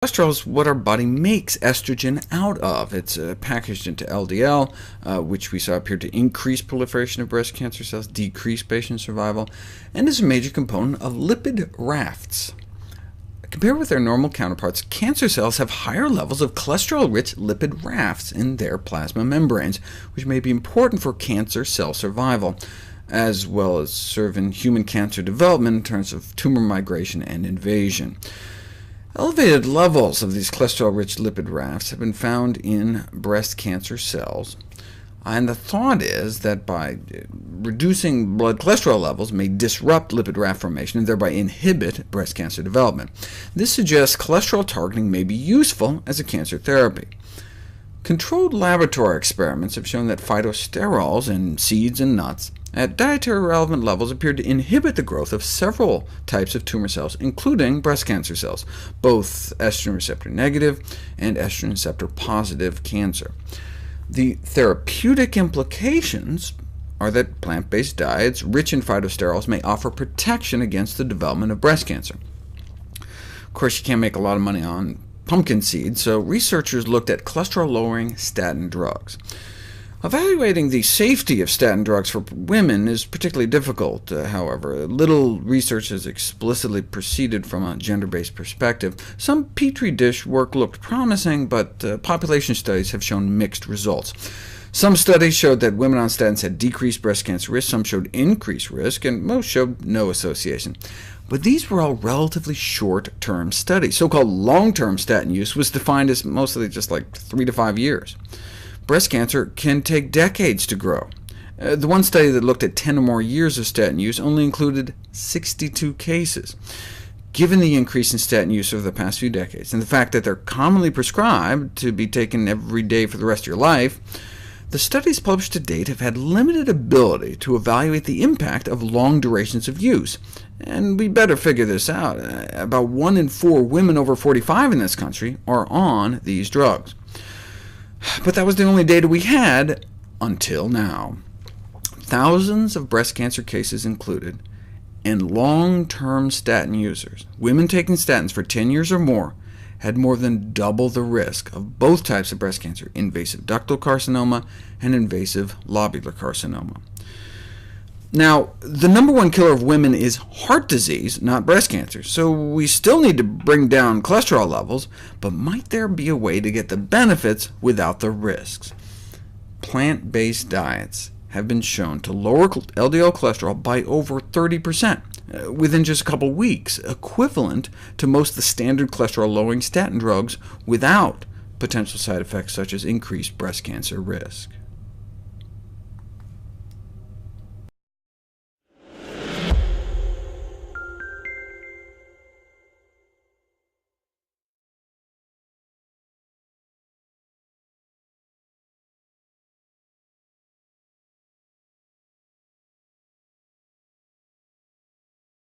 Cholesterol is what our body makes estrogen out of. It's packaged into LDL, which we saw appear to increase proliferation of breast cancer cells, decrease patient survival, and is a major component of lipid rafts. Compared with their normal counterparts, cancer cells have higher levels of cholesterol-rich lipid rafts in their plasma membranes, which may be important for cancer cell survival, as well as serve in human cancer development in terms of tumor migration and invasion. Elevated levels of these cholesterol-rich lipid rafts have been found in breast cancer cells, and the thought is that by reducing blood cholesterol levels may disrupt lipid raft formation and thereby inhibit breast cancer development. This suggests cholesterol targeting may be useful as a cancer therapy. Controlled laboratory experiments have shown that phytosterols in seeds and nuts at dietary relevant levels appeared to inhibit the growth of several types of tumor cells, including breast cancer cells, both estrogen receptor negative and estrogen receptor positive cancer. The therapeutic implications are that plant-based diets rich in phytosterols may offer protection against the development of breast cancer. Of course, you can't make a lot of money on pumpkin seeds, so researchers looked at cholesterol-lowering statin drugs. Evaluating the safety of statin drugs for women is particularly difficult, however. Little research has explicitly proceeded from a gender-based perspective. Some Petri dish work looked promising, but population studies have shown mixed results. Some studies showed that women on statins had decreased breast cancer risk, some showed increased risk, and most showed no association. But these were all relatively short-term studies. So-called long-term statin use was defined as mostly just like 3 to 5 years. Breast cancer can take decades to grow. The one study that looked at 10 or more years of statin use only included 62 cases. Given the increase in statin use over the past few decades, and the fact that they're commonly prescribed to be taken every day for the rest of your life, the studies published to date have had limited ability to evaluate the impact of long durations of use. And we better figure this out. About 1 in 4 women over 45 in this country are on these drugs. But that was the only data we had until now. Thousands of breast cancer cases included, and long-term statin users, women taking statins for 10 years or more, had more than double the risk of both types of breast cancer, invasive ductal carcinoma and invasive lobular carcinoma. Now, the #1 killer of women is heart disease, not breast cancer, so we still need to bring down cholesterol levels, but might there be a way to get the benefits without the risks? Plant-based diets have been shown to lower LDL cholesterol by over 30%, within just a couple weeks, equivalent to most of the standard cholesterol-lowering statin drugs without potential side effects such as increased breast cancer risk.